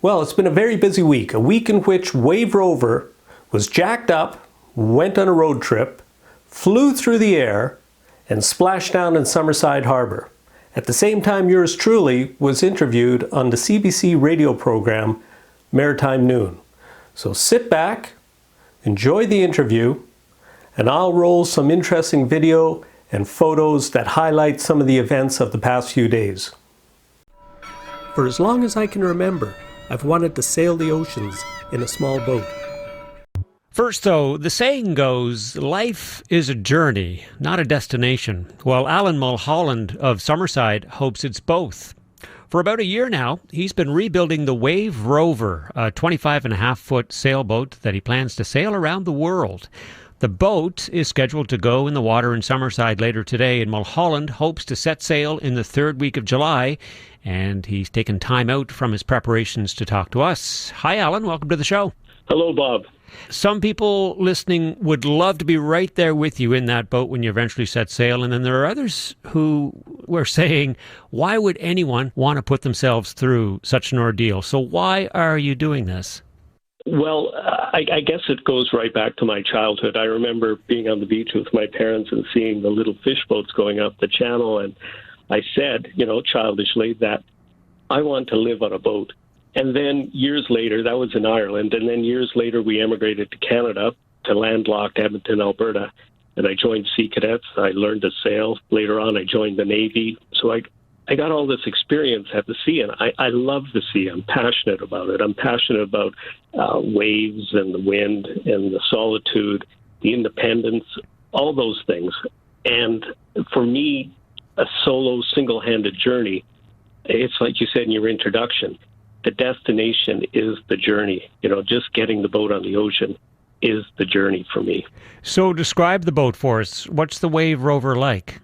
Well, it's been a very busy week, a week in which Wave Rover was jacked up, went on a road trip, flew through the air, and splashed down in Summerside Harbor. At the same time, yours truly was interviewed on the CBC radio program Maritime Noon. So sit back, enjoy the interview, and I'll roll some interesting video and photos that highlight some of the events of the past few days. For as long as I can remember, I've wanted to sail the oceans in a small boat. First, though, the saying goes, life is a journey, not a destination. Well, Alan Mulholland of Summerside hopes it's both. For about a year now, he's been rebuilding the Wave Rover, a 25.5-foot sailboat that he plans to sail around the world. The boat is scheduled to go in the water in Summerside later today, and Mulholland hopes to set sail in the third week of July, and he's taken time out from his preparations to talk to us. Hi, Alan. Welcome to the show. Hello, Bob. Some people listening would love to be right there with you in that boat when you eventually set sail, and then there are others who were saying, why would anyone want to put themselves through such an ordeal? So why are you doing this? Well, I guess it goes right back to my childhood. I remember being on the beach with my parents and seeing the little fish boats going up the channel, and I said, childishly, that I want to live on a boat. And then years later, that was in Ireland, and then years later we emigrated to Canada, to landlocked Edmonton, Alberta, and I joined Sea Cadets. I learned to sail. Later on, I joined the Navy. So I got all this experience at the sea, and I love the sea. I'm passionate about it. I'm passionate about waves and the wind and the solitude, the independence, all those things. And for me, a solo, single-handed journey, it's like you said in your introduction, the destination is the journey. Just getting the boat on the ocean is the journey for me. So describe the boat for us. What's the Wave Rover like?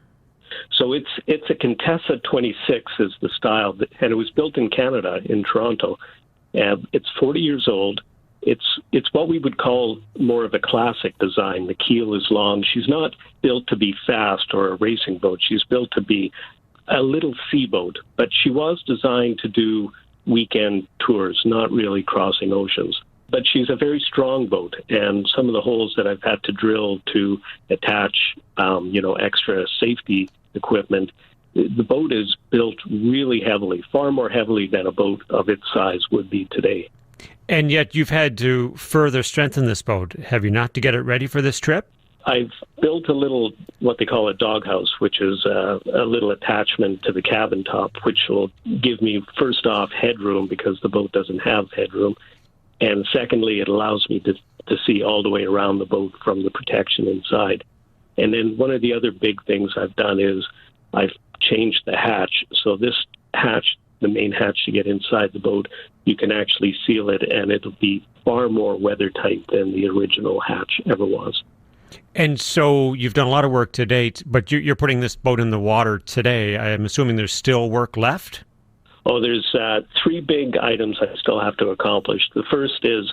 So it's a Contessa 26 is the style, and it was built in Canada, in Toronto. It's 40 years old. It's what we would call more of a classic design. The keel is long. She's not built to be fast or a racing boat. She's built to be a little seaboat, but she was designed to do weekend tours, not really crossing oceans. But she's a very strong boat, and some of the holes that I've had to drill to attach, extra safety equipment, the boat is built really heavily, far more heavily than a boat of its size would be today. And yet you've had to further strengthen this boat, have you not, to get it ready for this trip? I've built a little, what they call a doghouse, which is a little attachment to the cabin top, which will give me, first off, headroom, because the boat doesn't have headroom. And secondly, it allows me to see all the way around the boat from the protection inside. And then one of the other big things I've done is I've changed the hatch. So this hatch, the main hatch to get inside the boat, you can actually seal it, and it'll be far more weather-tight than the original hatch ever was. And so you've done a lot of work to date, but you're putting this boat in the water today. I'm assuming there's still work left? Oh, there's three big items I still have to accomplish. The first is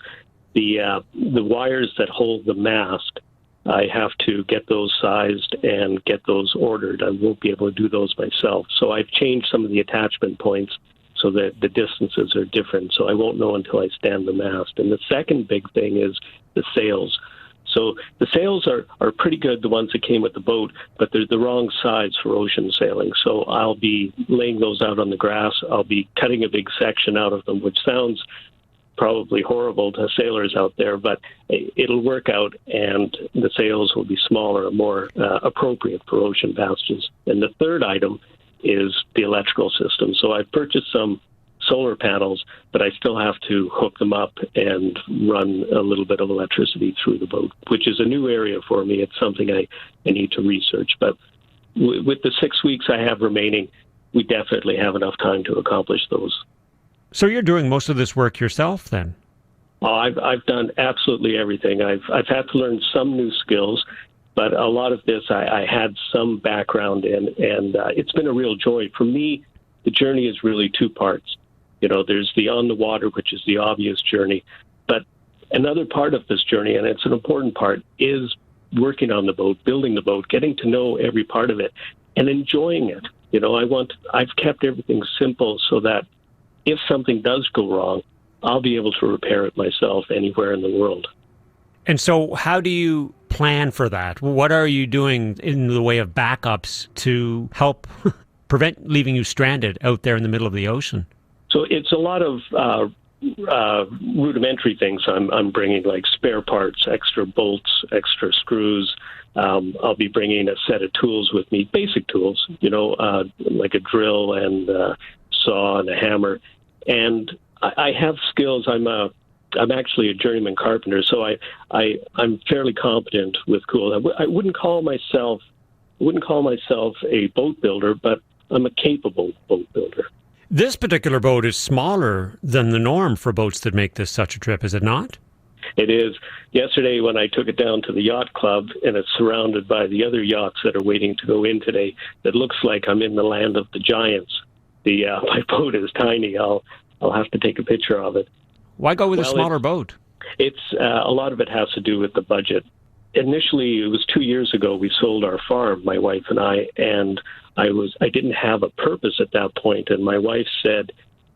the wires that hold the mast. I have to get those sized and get those ordered. I won't be able to do those myself. So I've changed some of the attachment points so that the distances are different. So I won't know until I stand the mast. And the second big thing is the sails. So the sails are pretty good, the ones that came with the boat, but they're the wrong size for ocean sailing. So I'll be laying those out on the grass. I'll be cutting a big section out of them, which sounds probably horrible to sailors out there, but it'll work out, and the sails will be smaller and more appropriate for ocean passages. And the third item is the electrical system. So I've purchased some solar panels, but I still have to hook them up and run a little bit of electricity through the boat, which is a new area for me. It's something I need to research. But with the 6 weeks I have remaining, we definitely have enough time to accomplish those. So you're doing most of this work yourself then? Oh, I've done absolutely everything. I've had to learn some new skills, but a lot of this I had some background in, and it's been a real joy. For me, the journey is really two parts. There's the on the water, which is the obvious journey. But another part of this journey, and it's an important part, is working on the boat, building the boat, getting to know every part of it, and enjoying it. I've kept everything simple so that if something does go wrong, I'll be able to repair it myself anywhere in the world. And so how do you plan for that? What are you doing in the way of backups to help prevent leaving you stranded out there in the middle of the ocean? So it's a lot of rudimentary things I'm bringing, like spare parts, extra bolts, extra screws. I'll be bringing a set of tools with me, basic tools, like a drill and saw and a hammer. And I have skills. I'm actually a journeyman carpenter, so I'm fairly competent with tools. I wouldn't call myself a boat builder, but I'm a capable boat builder. This particular boat is smaller than the norm for boats that make this such a trip, is it not? It is. Yesterday, when I took it down to the yacht club, and it's surrounded by the other yachts that are waiting to go in today, it looks like I'm in the land of the giants. My boat is tiny. I'll have to take a picture of it. Why go with a smaller boat? It's a lot of it has to do with the budget. Initially, it was 2 years ago, we sold our farm, my wife and I, and I didn't have a purpose at that point. And my wife said,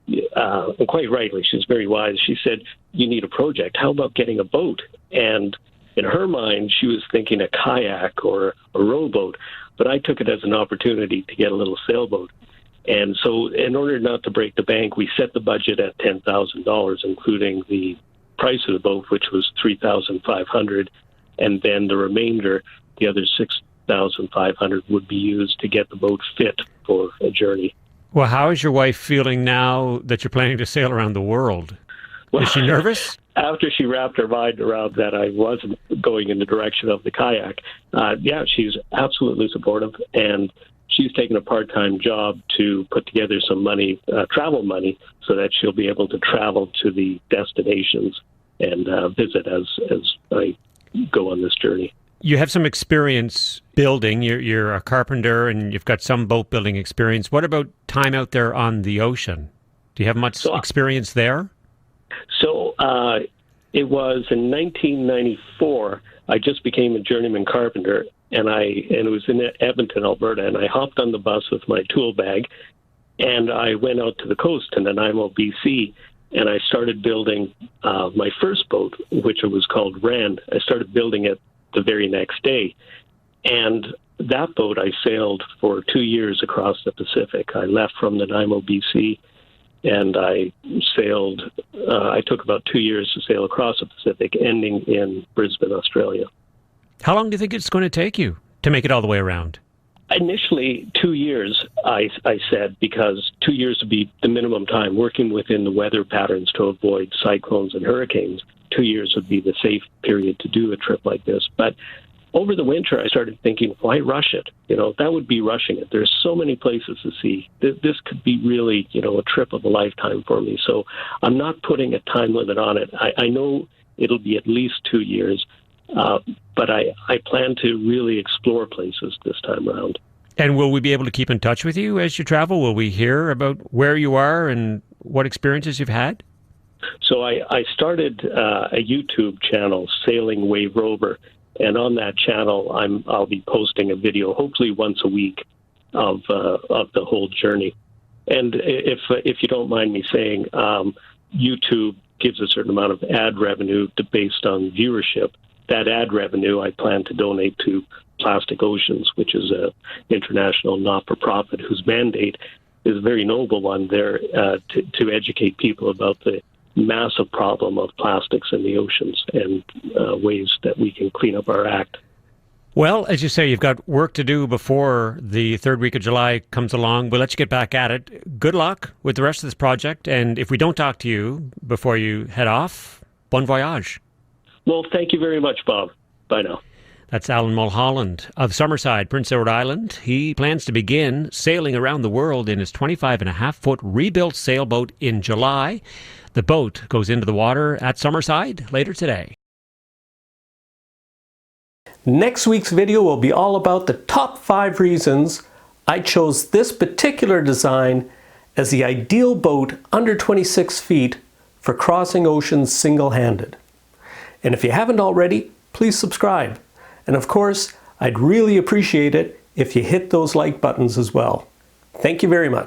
and quite rightly, she's very wise, she said, you need a project. How about getting a boat? And in her mind, she was thinking a kayak or a rowboat, but I took it as an opportunity to get a little sailboat. And so in order not to break the bank, we set the budget at $10,000, including the price of the boat, which was $3,500, and then the remainder, the other $6,500, would be used to get the boat fit for a journey. Well, how is your wife feeling now that you're planning to sail around the world? Is she nervous? After she wrapped her mind around that I wasn't going in the direction of the kayak, she's absolutely supportive, and she's taken a part-time job to put together some money, travel money, so that she'll be able to travel to the destinations and visit as I go on this journey. You have some experience building. You're a carpenter and you've got some boat building experience. What about time out there on the ocean? Do you have much experience there? So it was in 1994. I just became a journeyman carpenter, and it was in Edmonton, Alberta, and I hopped on the bus with my tool bag, and I went out to the coast in Nanaimo, BC, and I started building my first boat, which was called Rand. I started building it the very next day, and that boat I sailed for 2 years across the Pacific. I left from Nanaimo, BC, and I sailed. I took about 2 years to sail across the Pacific, ending in Brisbane, Australia. How long do you think it's going to take you to make it all the way around? Initially, 2 years, I said, because 2 years would be the minimum time, working within the weather patterns to avoid cyclones and hurricanes. 2 years would be the safe period to do a trip like this. But over the winter, I started thinking, why rush it? That would be rushing it. There's so many places to see. This could be really, a trip of a lifetime for me. So I'm not putting a time limit on it. I know it'll be at least 2 years. But I plan to really explore places this time around. And will we be able to keep in touch with you as you travel? Will we hear about where you are and what experiences you've had? So I started a YouTube channel, Sailing Wave Rover, and on that channel I'll be posting a video, hopefully once a week, of the whole journey. And if you don't mind me saying, YouTube gives a certain amount of ad revenue based on viewership. That ad revenue I plan to donate to Plastic Oceans, which is an international not-for-profit whose mandate is a very noble one there to educate people about the massive problem of plastics in the oceans and ways that we can clean up our act. Well, as you say, you've got work to do before the third week of July comes along. We'll let you get back at it. Good luck with the rest of this project. And if we don't talk to you before you head off, bon voyage. Well, thank you very much, Bob. Bye now. That's Alan Mulholland of Summerside, Prince Edward Island. He plans to begin sailing around the world in his 25.5-foot rebuilt sailboat in July. The boat goes into the water at Summerside later today. Next week's video will be all about the top 5 reasons I chose this particular design as the ideal boat under 26 feet for crossing oceans single-handed. And if you haven't already, please subscribe. And of course, I'd really appreciate it if you hit those like buttons as well. Thank you very much.